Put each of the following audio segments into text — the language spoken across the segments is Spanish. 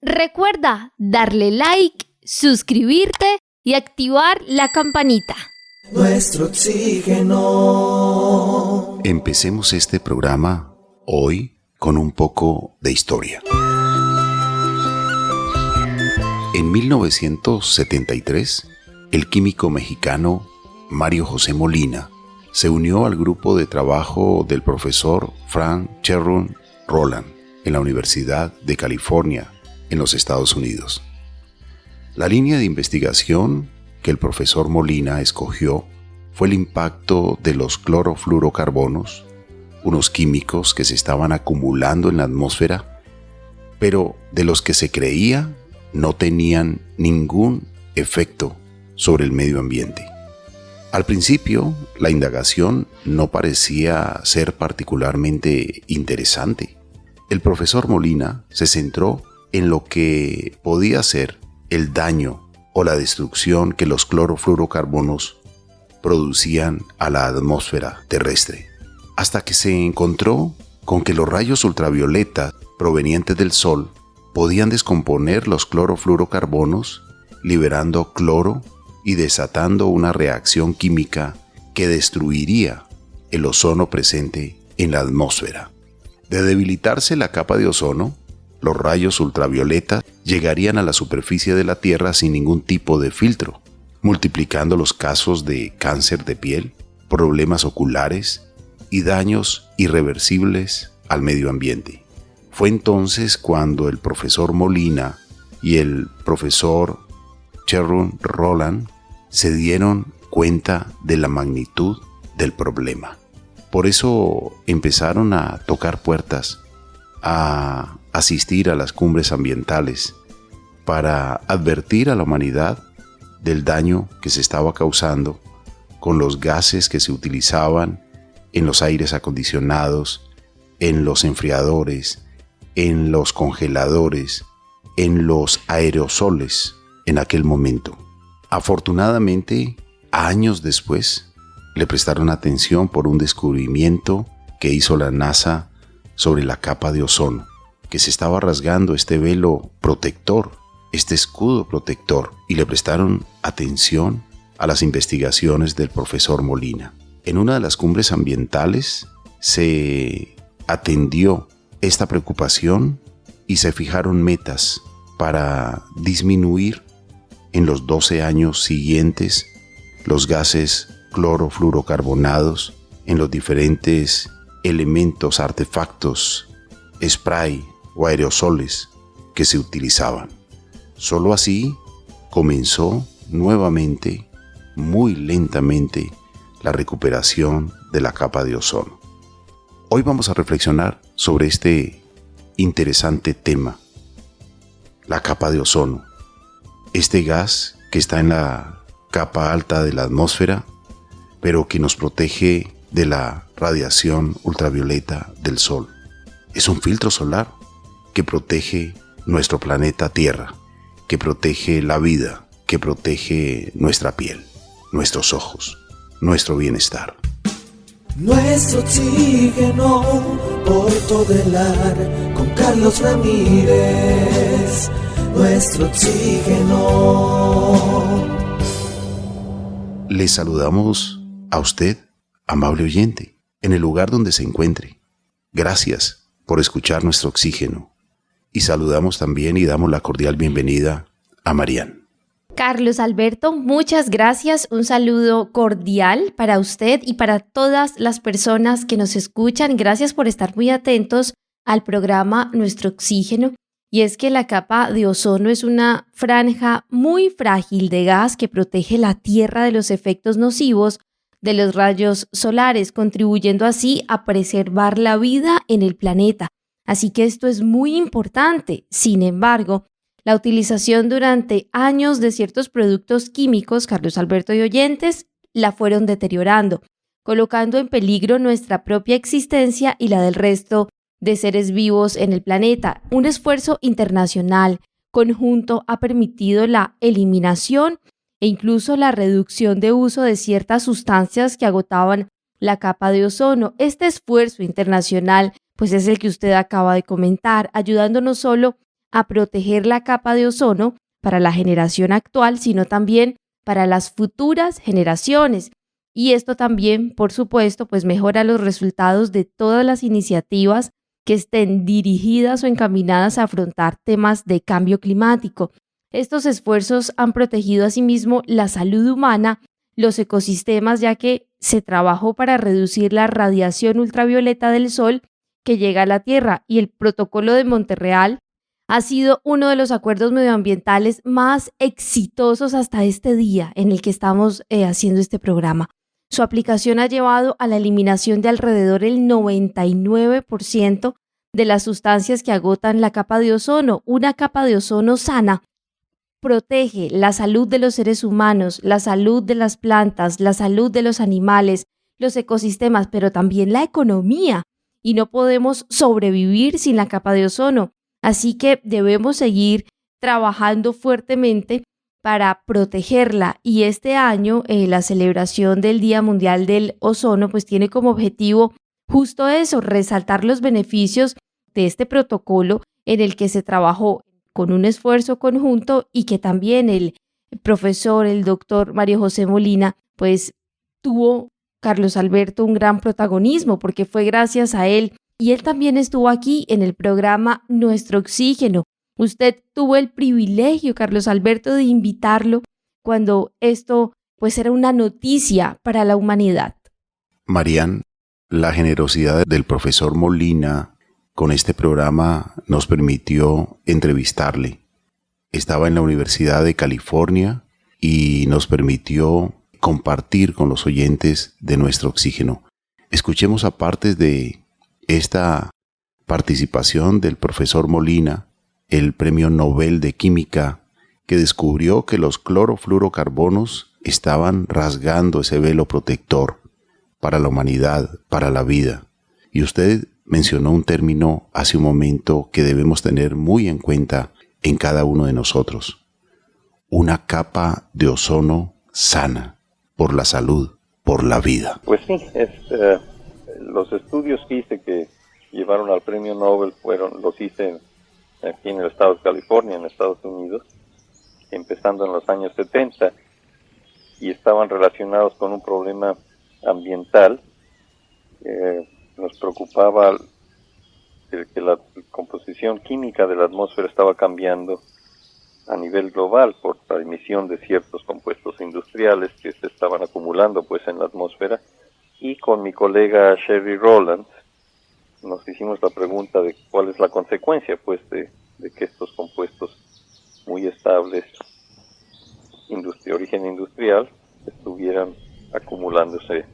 Recuerda darle like, suscribirte y activar la campanita. Nuestro oxígeno. Empecemos este programa hoy con un poco de historia. En 1973, el químico mexicano Mario José Molina se unió al grupo de trabajo del profesor Frank Cherron Roland en la Universidad de California, en los Estados Unidos. La línea de investigación que el profesor Molina escogió fue el impacto de los clorofluorocarbonos, unos químicos que se estaban acumulando en la atmósfera, pero de los que se creía no tenían ningún efecto sobre el medio ambiente. Al principio, la indagación no parecía ser particularmente interesante. El profesor Molina se centró en lo que podía ser el daño o la destrucción que los clorofluorocarbonos producían a la atmósfera terrestre, hasta que se encontró con que los rayos ultravioletas provenientes del Sol podían descomponer los clorofluorocarbonos, liberando cloro y desatando una reacción química que destruiría el ozono presente en la atmósfera. De debilitarse la capa de ozono, los rayos ultravioletas llegarían a la superficie de la Tierra sin ningún tipo de filtro, multiplicando los casos de cáncer de piel, problemas oculares y daños irreversibles al medio ambiente. Fue entonces cuando el profesor Molina y el profesor Cherron Roland se dieron cuenta de la magnitud del problema. Por eso empezaron a tocar puertas, a asistir a las cumbres ambientales para advertir a la humanidad del daño que se estaba causando con los gases que se utilizaban en los aires acondicionados, en los enfriadores, en los congeladores, en los aerosoles en aquel momento. Afortunadamente, años después, le prestaron atención por un descubrimiento que hizo la NASA sobre la capa de ozono, que se estaba rasgando este velo protector, este escudo protector, y le prestaron atención a las investigaciones del profesor Molina. En una de las cumbres ambientales se atendió esta preocupación y se fijaron metas para disminuir en los 12 años siguientes los gases clorofluorocarbonados en los diferentes elementos, artefactos, spray o aerosoles que se utilizaban. Solo así comenzó nuevamente, muy lentamente, la recuperación de la capa de ozono. Hoy vamos a reflexionar sobre este interesante tema, la capa de ozono, este gas que está en la capa alta de la atmósfera, pero que nos protege de la radiación ultravioleta del Sol. Es un filtro solar que protege nuestro planeta Tierra, que protege la vida, que protege nuestra piel, nuestros ojos, nuestro bienestar. Nuestro oxígeno por todo el ar con Carlos Ramírez. Nuestro oxígeno. Le saludamos a usted, amable oyente, en el lugar donde se encuentre. Gracias por escuchar nuestro oxígeno. Y saludamos también y damos la cordial bienvenida a Marian. Carlos Alberto, muchas gracias. Un saludo cordial para usted y para todas las personas que nos escuchan. Gracias por estar muy atentos al programa Nuestro Oxígeno. Y es que la capa de ozono es una franja muy frágil de gas que protege la Tierra de los efectos nocivos de los rayos solares, contribuyendo así a preservar la vida en el planeta. Así que esto es muy importante. Sin embargo, la utilización durante años de ciertos productos químicos, Carlos Alberto y oyentes, la fueron deteriorando, colocando en peligro nuestra propia existencia y la del resto de seres vivos en el planeta. Un esfuerzo internacional conjunto ha permitido la eliminación e incluso la reducción de uso de ciertas sustancias que agotaban la capa de ozono. Este esfuerzo internacional pues es el que usted acaba de comentar, ayudando no solo a proteger la capa de ozono para la generación actual, sino también para las futuras generaciones. Y esto también, por supuesto, pues mejora los resultados de todas las iniciativas que estén dirigidas o encaminadas a afrontar temas de cambio climático. Estos esfuerzos han protegido asimismo la salud humana, los ecosistemas, ya que se trabajó para reducir la radiación ultravioleta del sol que llega a la Tierra, y el Protocolo de Montreal ha sido uno de los acuerdos medioambientales más exitosos hasta este día en el que estamos haciendo este programa. Su aplicación ha llevado a la eliminación de alrededor del 99% de las sustancias que agotan la capa de ozono. Una capa de ozono sana protege la salud de los seres humanos, la salud de las plantas, la salud de los animales, los ecosistemas, pero también la economía. Y no podemos sobrevivir sin la capa de ozono. Así que debemos seguir trabajando fuertemente para protegerla. Y este año la celebración del Día Mundial del Ozono pues tiene como objetivo justo eso, resaltar los beneficios de este protocolo en el que se trabajó con un esfuerzo conjunto y que también el profesor, el doctor Mario José Molina, pues tuvo, Carlos Alberto, un gran protagonismo porque fue gracias a él. Y él también estuvo aquí en el programa Nuestro Oxígeno. Usted tuvo el privilegio, Carlos Alberto, de invitarlo cuando esto pues era una noticia para la humanidad. Marian, la generosidad del profesor Molina con este programa nos permitió entrevistarle. Estaba en la Universidad de California y nos permitió compartir con los oyentes de Nuestro Oxígeno. Escuchemos aparte de esta participación del profesor Molina, el Premio Nobel de Química, que descubrió que los clorofluorocarbonos estaban rasgando ese velo protector para la humanidad, para la vida. Y usted mencionó un término hace un momento que debemos tener muy en cuenta en cada uno de nosotros. Una capa de ozono sana, por la salud, por la vida. Pues sí, los estudios que hice que llevaron al premio Nobel los hice aquí en el estado de California, en Estados Unidos, empezando en los años 70, y estaban relacionados con un problema ambiental. Nos preocupaba que la composición química de la atmósfera estaba cambiando a nivel global por la emisión de ciertos compuestos industriales que se estaban acumulando pues en la atmósfera, y con mi colega Sherry Rowland nos hicimos la pregunta de cuál es la consecuencia pues de que estos compuestos muy estables de origen industrial estuvieran acumulándose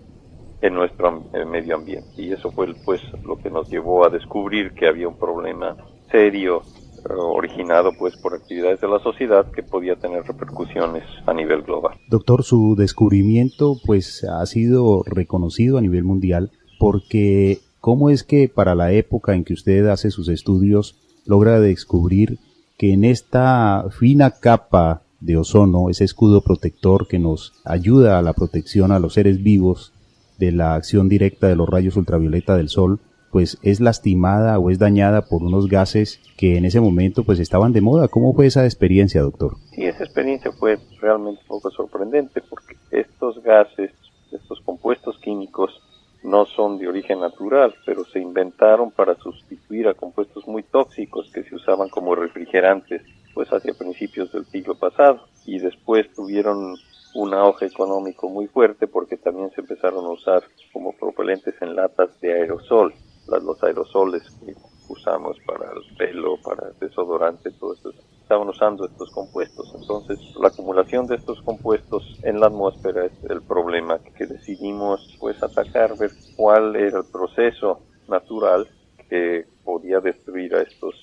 en nuestro medio ambiente. Y eso fue pues lo que nos llevó a descubrir que había un problema serio originado pues por actividades de la sociedad que podía tener repercusiones a nivel global. Doctor, su descubrimiento pues ha sido reconocido a nivel mundial, porque ¿cómo es que para la época en que usted hace sus estudios logra descubrir que en esta fina capa de ozono, ese escudo protector que nos ayuda a la protección a los seres vivos de la acción directa de los rayos ultravioleta del sol, pues es lastimada o es dañada por unos gases que en ese momento pues estaban de moda? ¿Cómo fue esa experiencia, doctor? Sí, esa experiencia fue realmente un poco sorprendente, porque estos gases, estos compuestos químicos, no son de origen natural, pero se inventaron para sustituir a compuestos muy tóxicos que se usaban como refrigerantes pues hacia principios del siglo pasado, y después tuvieron un auge económico muy fuerte porque también se empezaron a usar como propelentes en latas de aerosol. Los aerosoles que usamos para el pelo, para desodorante, todo eso, estaban usando estos compuestos. Entonces, la acumulación de estos compuestos en la atmósfera es el problema que decidimos pues atacar, ver cuál era el proceso natural que podía destruir a estos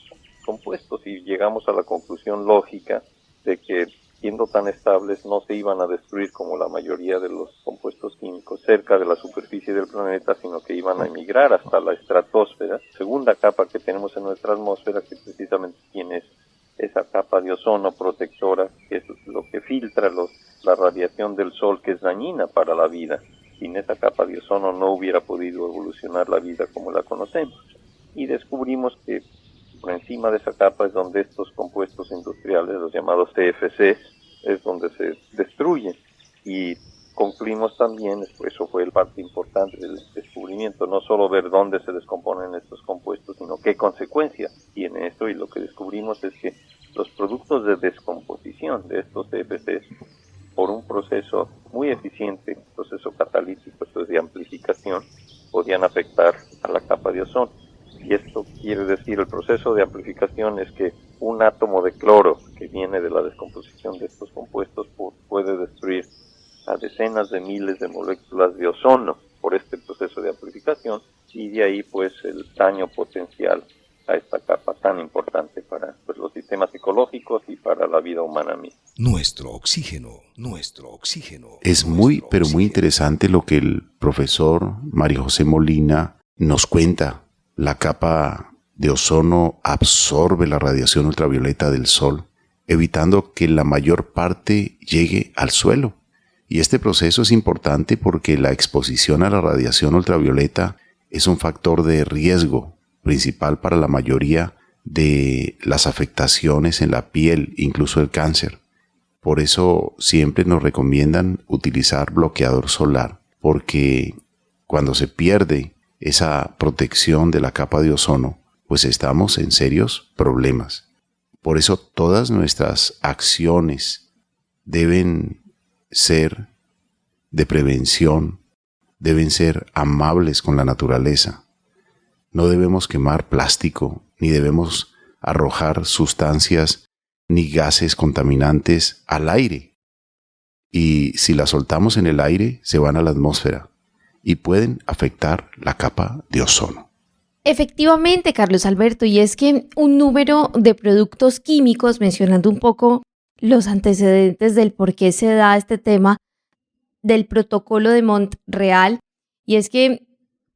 compuestos, y llegamos a la conclusión lógica de que, siendo tan estables, no se iban a destruir como la mayoría de los compuestos químicos cerca de la superficie del planeta, sino que iban a emigrar hasta la estratosfera, segunda capa que tenemos en nuestra atmósfera, que precisamente tiene esa capa de ozono protectora, que es lo que filtra la radiación del sol, que es dañina para la vida. Sin esa capa de ozono no hubiera podido evolucionar la vida como la conocemos. Y descubrimos que por encima de esa capa es donde estos compuestos industriales, los llamados CFCs, es donde se destruyen. Y concluimos también, eso fue el parte importante del descubrimiento, no solo ver dónde se descomponen estos compuestos, sino qué consecuencias tiene esto. Y lo que descubrimos es que los productos de descomposición de estos CFCs, por un proceso muy eficiente, proceso catalítico, esto es de amplificación, podían afectar a la capa de ozono. Y esto quiere decir, el proceso de amplificación es que un átomo de cloro que viene de la descomposición de estos compuestos puede destruir a decenas de miles de moléculas de ozono por este proceso de amplificación, y de ahí pues el daño potencial a esta capa tan importante para los sistemas ecológicos y para la vida humana misma. Nuestro oxígeno, nuestro oxígeno. Es muy, pero muy interesante lo que el profesor Mario José Molina nos cuenta. La capa de ozono absorbe la radiación ultravioleta del sol, evitando que la mayor parte llegue al suelo. Y este proceso es importante porque la exposición a la radiación ultravioleta es un factor de riesgo principal para la mayoría de las afectaciones en la piel, incluso el cáncer. Por eso siempre nos recomiendan utilizar bloqueador solar, porque cuando se pierde esa protección de la capa de ozono, pues estamos en serios problemas. Por eso todas nuestras acciones deben ser de prevención, deben ser amables con la naturaleza. No debemos quemar plástico, ni debemos arrojar sustancias ni gases contaminantes al aire. Y si las soltamos en el aire, se van a la atmósfera y pueden afectar la capa de ozono. Efectivamente, Carlos Alberto, y es que un número de productos químicos, mencionando un poco los antecedentes del por qué se da este tema del protocolo de Montreal, y es que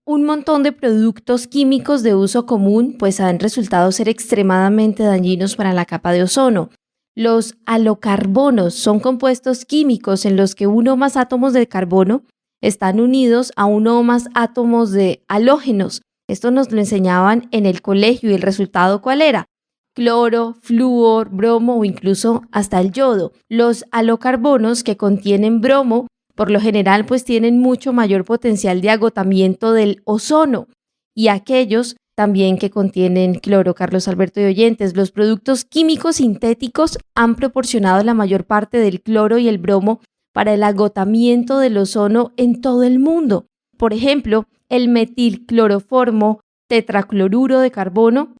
un montón de productos químicos de uso común pues han resultado ser extremadamente dañinos para la capa de ozono. Los halocarbonos son compuestos químicos en los que uno o más átomos de carbono están unidos a uno o más átomos de halógenos. Esto nos lo enseñaban en el colegio y el resultado ¿cuál era? Cloro, flúor, bromo o incluso hasta el yodo. Los halocarbonos que contienen bromo por lo general pues tienen mucho mayor potencial de agotamiento del ozono, y aquellos también que contienen cloro. Carlos Alberto y oyentes, los productos químicos sintéticos han proporcionado la mayor parte del cloro y el bromo para el agotamiento del ozono en todo el mundo. Por ejemplo, el metilcloroformo, tetracloruro de carbono,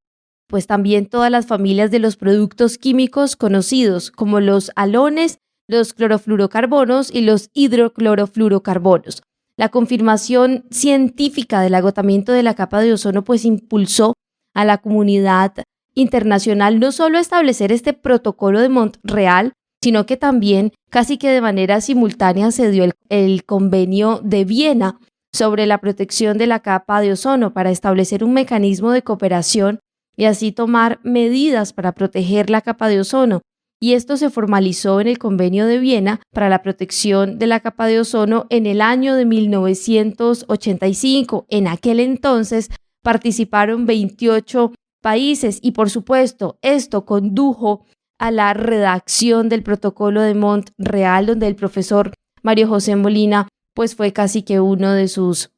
pues también todas las familias de los productos químicos conocidos como los halones, los clorofluorocarbonos y los hidroclorofluorocarbonos. La confirmación científica del agotamiento de la capa de ozono pues impulsó a la comunidad internacional no solo a establecer este protocolo de Montreal, sino que también casi que de manera simultánea se dio el convenio de Viena sobre la protección de la capa de ozono para establecer un mecanismo de cooperación y así tomar medidas para proteger la capa de ozono. Y esto se formalizó en el Convenio de Viena para la protección de la capa de ozono en el año de 1985. En aquel entonces participaron 28 países y por supuesto esto condujo a la redacción del protocolo de Montreal, donde el profesor Mario José Molina pues fue casi que uno de sus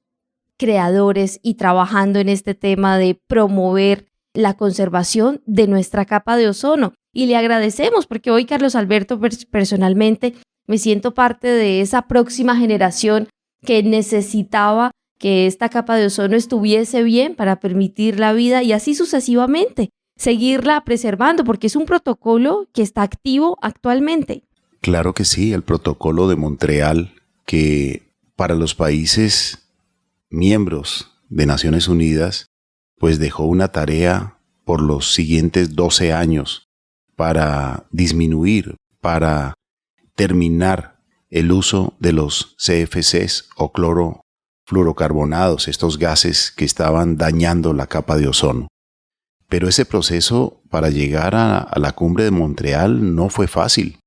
creadores y trabajando en este tema de promover la conservación de nuestra capa de ozono. Y le agradecemos porque hoy, Carlos Alberto, personalmente me siento parte de esa próxima generación que necesitaba que esta capa de ozono estuviese bien para permitir la vida y así sucesivamente, seguirla preservando porque es un protocolo que está activo actualmente. Claro que sí, el protocolo de Montreal, que para los países miembros de Naciones Unidas, pues dejó una tarea por los siguientes 12 años para disminuir, para terminar el uso de los CFCs o clorofluorocarbonados, estos gases que estaban dañando la capa de ozono. Pero ese proceso para llegar a la cumbre de Montreal no fue fácil.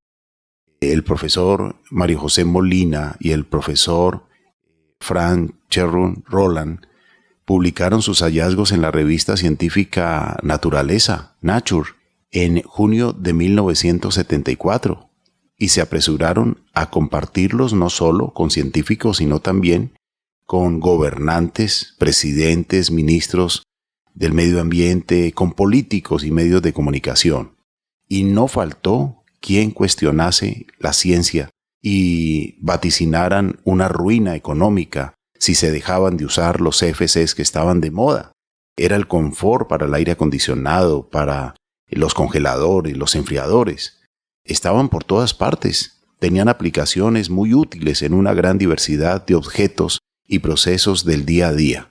El profesor Mario José Molina y el profesor Frank Cherrun Roland publicaron sus hallazgos en la revista científica Naturaleza, Nature, en junio de 1974, y se apresuraron a compartirlos no solo con científicos, sino también con gobernantes, presidentes, ministros del medio ambiente, con políticos y medios de comunicación. Y no faltó quien cuestionase la ciencia y vaticinaran una ruina económica si se dejaban de usar los CFCs que estaban de moda. Era el confort para el aire acondicionado, para los congeladores, los enfriadores. Estaban por todas partes. Tenían aplicaciones muy útiles en una gran diversidad de objetos y procesos del día a día.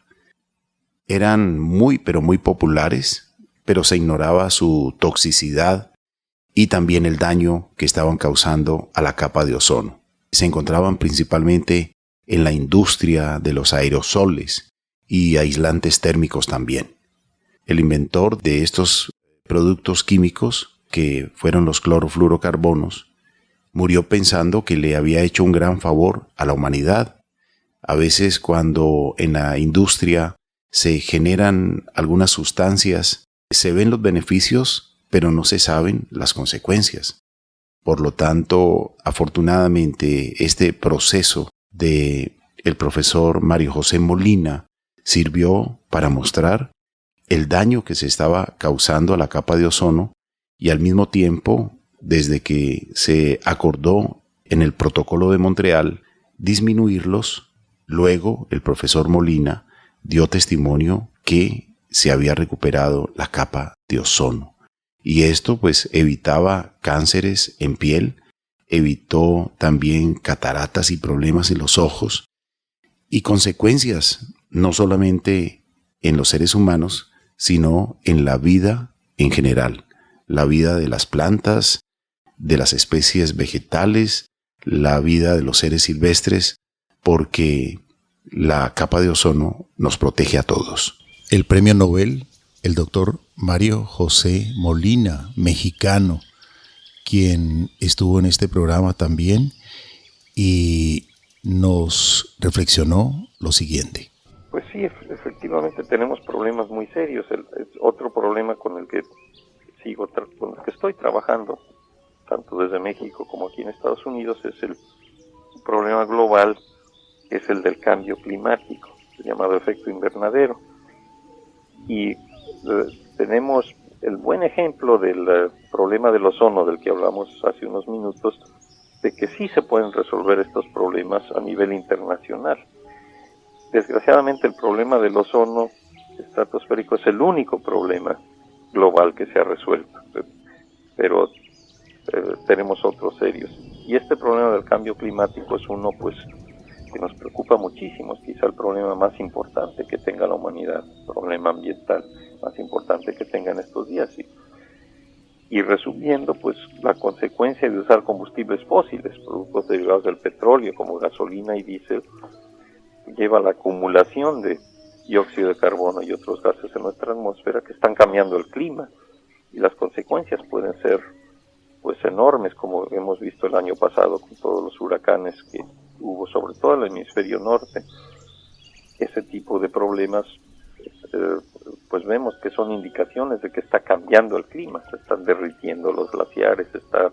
Eran muy, pero muy populares, pero se ignoraba su toxicidad y también el daño que estaban causando a la capa de ozono. Se encontraban principalmente en la industria de los aerosoles y aislantes térmicos también. El inventor de estos productos químicos, que fueron los clorofluorocarbonos, murió pensando que le había hecho un gran favor a la humanidad. A veces cuando en la industria se generan algunas sustancias, se ven los beneficios, pero no se saben las consecuencias. Por lo tanto, afortunadamente, este proceso de el profesor Mario José Molina sirvió para mostrar el daño que se estaba causando a la capa de ozono y al mismo tiempo, desde que se acordó en el Protocolo de Montreal disminuirlos, luego el profesor Molina dio testimonio que se había recuperado la capa de ozono. Y esto pues evitaba cánceres en piel, evitó también cataratas y problemas en los ojos y consecuencias no solamente en los seres humanos, sino en la vida en general, la vida de las plantas, de las especies vegetales, la vida de los seres silvestres, porque la capa de ozono nos protege a todos. El premio Nobel, el doctor Mario José Molina, mexicano, quien estuvo en este programa también y nos reflexionó lo siguiente. Pues sí, efectivamente tenemos problemas muy serios. Es otro problema con el que con el que estoy trabajando, tanto desde México como aquí en Estados Unidos, es el problema global, que es el del cambio climático, el llamado efecto invernadero. Y tenemos el buen ejemplo del problema del ozono, del que hablamos hace unos minutos, de que sí se pueden resolver estos problemas a nivel internacional. Desgraciadamente el problema del ozono estratosférico es el único problema global que se ha resuelto, pero tenemos otros serios. Y este problema del cambio climático es uno pues que nos preocupa muchísimo, es quizá el problema más importante que tenga la humanidad, el problema ambiental más importante que tenga en estos días. Y resumiendo, pues la consecuencia de usar combustibles fósiles, productos derivados del petróleo como gasolina y diésel, lleva a la acumulación de dióxido de carbono y otros gases en nuestra atmósfera que están cambiando el clima, y las consecuencias pueden ser pues enormes, como hemos visto el año pasado con todos los huracanes que hubo, sobre todo en el hemisferio norte. Ese tipo de problemas pues vemos que son indicaciones de que está cambiando el clima, se están derritiendo los glaciares, están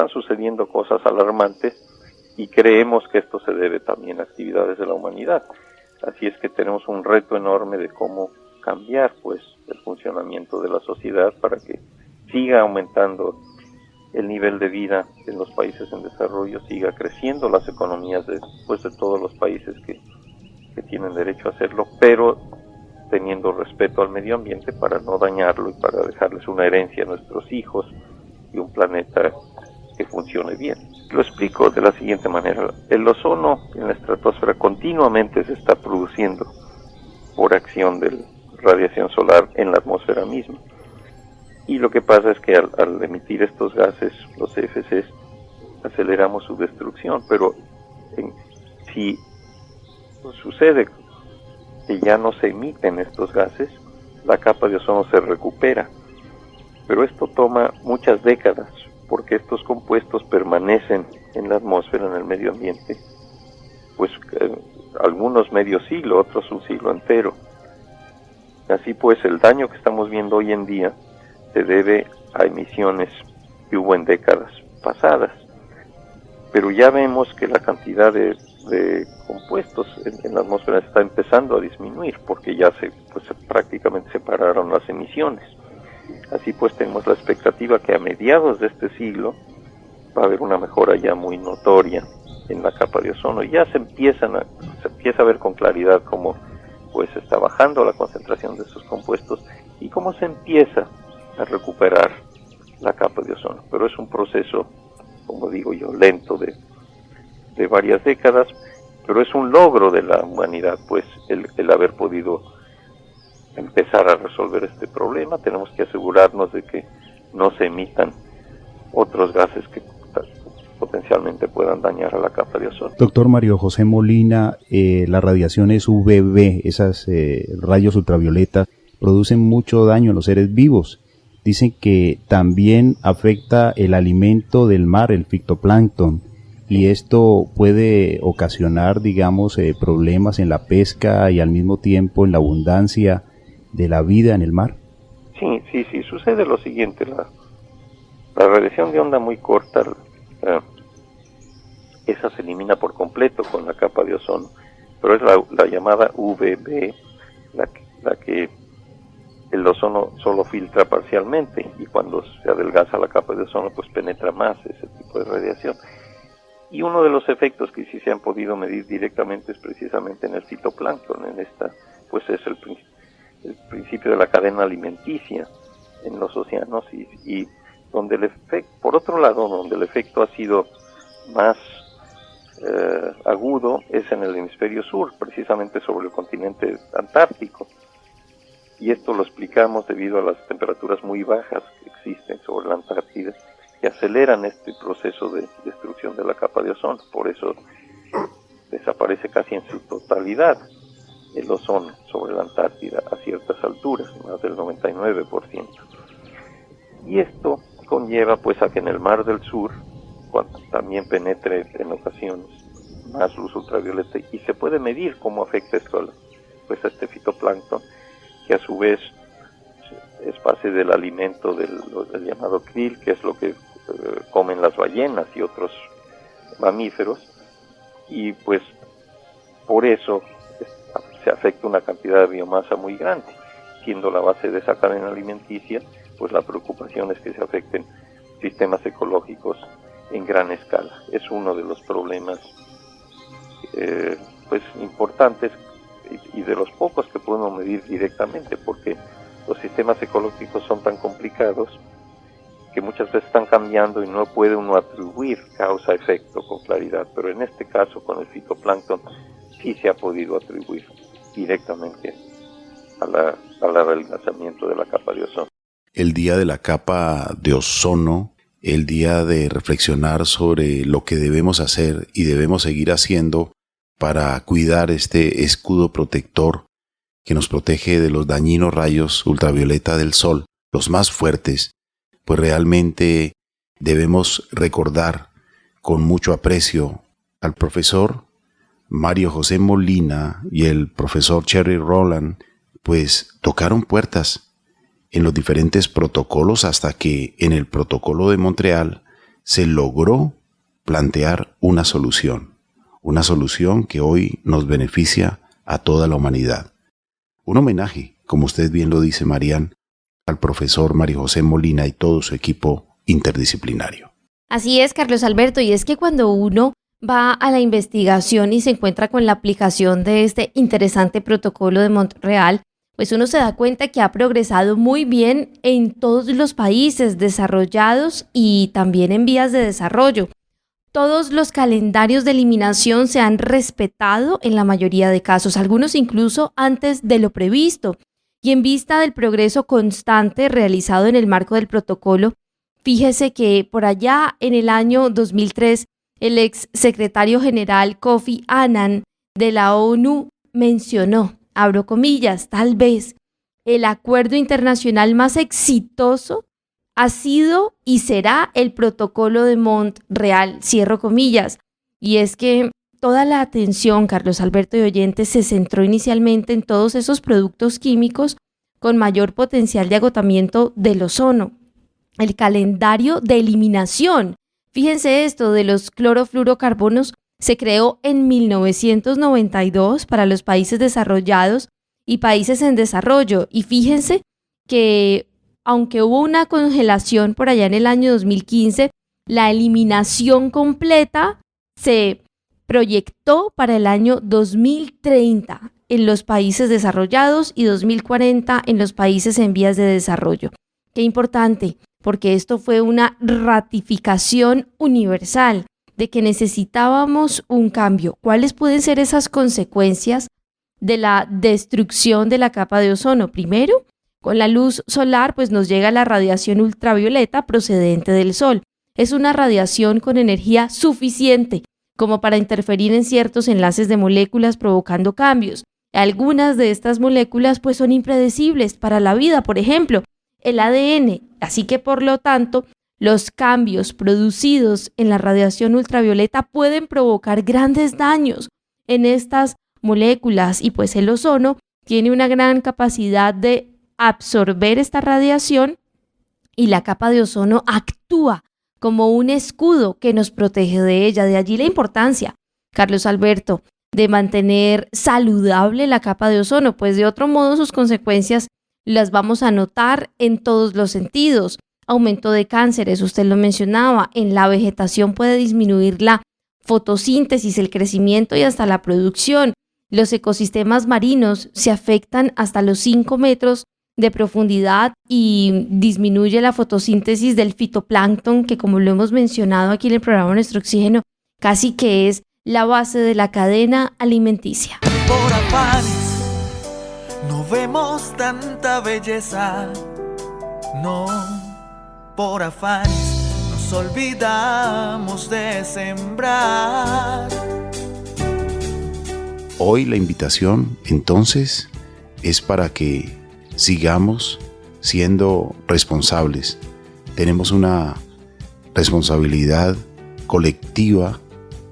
sucediendo cosas alarmantes, y creemos que esto se debe también a actividades de la humanidad. Así es que tenemos un reto enorme de cómo cambiar pues el funcionamiento de la sociedad para que siga aumentando el nivel de vida en los países en desarrollo, siga creciendo las economías de todos los países que tienen derecho a hacerlo, pero teniendo respeto al medio ambiente para no dañarlo y para dejarles una herencia a nuestros hijos y un planeta que funcione bien. Lo explico de la siguiente manera. El ozono en la estratosfera continuamente se está produciendo por acción de radiación solar en la atmósfera misma. Y lo que pasa es que al emitir estos gases, los CFCs, aceleramos su destrucción, pero si sucede que ya no se emiten estos gases, la capa de ozono se recupera. Pero esto toma muchas décadas, porque estos compuestos permanecen en la atmósfera, en el medio ambiente, pues algunos medio siglo, otros un siglo entero. Así pues, el daño que estamos viendo hoy en día se debe a emisiones que hubo en décadas pasadas. Pero ya vemos que la cantidad de compuestos en la atmósfera está empezando a disminuir, porque ya prácticamente se pararon las emisiones. Así pues, tenemos la expectativa que a mediados de este siglo va a haber una mejora ya muy notoria en la capa de ozono. Ya se empieza a ver con claridad cómo pues está bajando la concentración de estos compuestos y cómo se empieza a recuperar la capa de ozono. Pero es un proceso, como digo yo, lento de varias décadas, pero es un logro de la humanidad, pues el haber podido empezar a resolver este problema. Tenemos que asegurarnos de que no se emitan otros gases que potencialmente puedan dañar a la capa de ozono. Doctor Mario José Molina, las radiaciones UVB, esas rayos ultravioletas, producen mucho daño a los seres vivos. Dicen que también afecta el alimento del mar, el fitoplancton, y esto puede ocasionar, digamos, problemas en la pesca y al mismo tiempo en la abundancia de la vida en el mar. Sí, sucede lo siguiente, la radiación de onda muy corta, esa se elimina por completo con la capa de ozono, pero es la llamada UVB la que el ozono solo filtra parcialmente, y cuando se adelgaza la capa de ozono pues penetra más ese tipo de radiación. Y uno de los efectos que sí se han podido medir directamente es precisamente en el fitoplancton, pues es el principio de la cadena alimenticia en los océanos, y donde el efecto, por otro lado, donde el efecto ha sido más agudo es en el hemisferio sur, precisamente sobre el continente antártico. Y esto lo explicamos debido a las temperaturas muy bajas que existen sobre la Antártida, que aceleran este proceso de destrucción de la capa de ozono. Por eso desaparece casi en su totalidad el ozono sobre la Antártida a ciertas alturas, más del 99%. Y esto conlleva pues a que en el Mar del Sur, cuando también penetre en ocasiones más luz ultravioleta, y se puede medir cómo afecta esto a este fitoplancton, que a su vez es base del alimento del llamado krill, que es lo que comen las ballenas y otros mamíferos, y pues por eso se afecta una cantidad de biomasa muy grande, siendo la base de esa cadena alimenticia. Pues la preocupación es que se afecten sistemas ecológicos en gran escala. Es uno de los problemas pues importantes y de los pocos que podemos medir directamente, porque los sistemas ecológicos son tan complicados que muchas veces están cambiando y no puede uno atribuir causa-efecto con claridad, pero en este caso con el fitoplancton sí se ha podido atribuir directamente al adelgazamiento de la capa de ozono. El día de la capa de ozono, el día de reflexionar sobre lo que debemos hacer y debemos seguir haciendo para cuidar este escudo protector que nos protege de los dañinos rayos ultravioleta del sol, los más fuertes, pues realmente debemos recordar con mucho aprecio al profesor Mario José Molina y el profesor Cherry Rowland, pues tocaron puertas en los diferentes protocolos hasta que en el protocolo de Montreal se logró plantear una solución que hoy nos beneficia a toda la humanidad. Un homenaje, como usted bien lo dice, Marian, al profesor Mario José Molina y todo su equipo interdisciplinario. Así es, Carlos Alberto, y es que cuando uno va a la investigación y se encuentra con la aplicación de este interesante protocolo de Montreal, pues uno se da cuenta que ha progresado muy bien en todos los países desarrollados y también en vías de desarrollo. Todos los calendarios de eliminación se han respetado en la mayoría de casos, algunos incluso antes de lo previsto. Y en vista del progreso constante realizado en el marco del protocolo, fíjese que por allá en el año 2003, el ex secretario general Kofi Annan de la ONU mencionó, abro comillas, tal vez el acuerdo internacional más exitoso ha sido y será el protocolo de Montreal, cierro comillas. Y es que toda la atención, Carlos Alberto y oyentes, se centró inicialmente en todos esos productos químicos con mayor potencial de agotamiento del ozono. El calendario de eliminación, fíjense esto, de los clorofluorocarbonos se creó en 1992 para los países desarrollados y países en desarrollo. Y fíjense que aunque hubo una congelación por allá en el año 2015, la eliminación completa se proyectó para el año 2030 en los países desarrollados y 2040 en los países en vías de desarrollo. Qué importante, porque esto fue una ratificación universal de que necesitábamos un cambio. ¿Cuáles pueden ser esas consecuencias de la destrucción de la capa de ozono? Primero, con la luz solar, pues nos llega la radiación ultravioleta procedente del sol. Es una radiación con energía suficiente como para interferir en ciertos enlaces de moléculas provocando cambios. Algunas de estas moléculas pues son impredecibles para la vida, por ejemplo, el ADN. Así que por lo tanto, los cambios producidos en la radiación ultravioleta pueden provocar grandes daños en estas moléculas y pues el ozono tiene una gran capacidad de absorber esta radiación y la capa de ozono actúa como un escudo que nos protege de ella. De allí la importancia, Carlos Alberto, de mantener saludable la capa de ozono, pues de otro modo sus consecuencias las vamos a notar en todos los sentidos. Aumento de cánceres, usted lo mencionaba, en la vegetación puede disminuir la fotosíntesis, el crecimiento y hasta la producción. Los ecosistemas marinos se afectan hasta los 5 metros de profundidad y disminuye la fotosíntesis del fitoplancton, que como lo hemos mencionado aquí en el programa Nuestro Oxígeno, casi que es la base de la cadena alimenticia. Por afanes no vemos tanta belleza, no, por afanes nos olvidamos de sembrar. Hoy la invitación entonces es para que sigamos siendo responsables. Tenemos una responsabilidad colectiva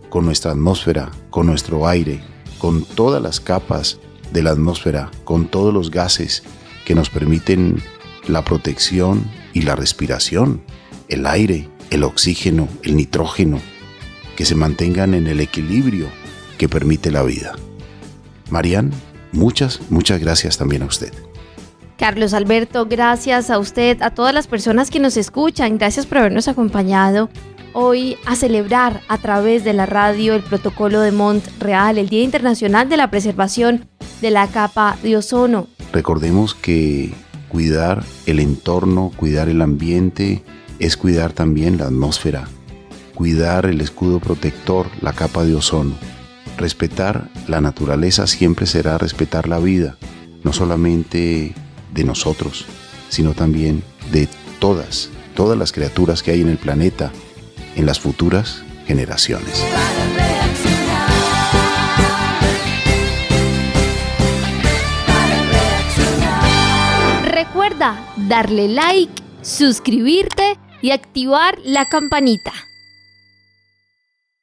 con nuestra atmósfera, con nuestro aire, con todas las capas de la atmósfera, con todos los gases que nos permiten la protección y la respiración, el aire, el oxígeno, el nitrógeno, que se mantengan en el equilibrio que permite la vida. Marian, muchas gracias también a usted. Carlos Alberto, gracias a usted, a todas las personas que nos escuchan, gracias por habernos acompañado hoy a celebrar a través de la radio el protocolo de Montreal, el Día Internacional de la Preservación de la Capa de Ozono. Recordemos que cuidar el entorno, cuidar el ambiente, es cuidar también la atmósfera, cuidar el escudo protector, la capa de ozono. Respetar la naturaleza siempre será respetar la vida, no solamente de nosotros, sino también de todas las criaturas que hay en el planeta, en las futuras generaciones. Recuerda darle like, suscribirte y activar la campanita.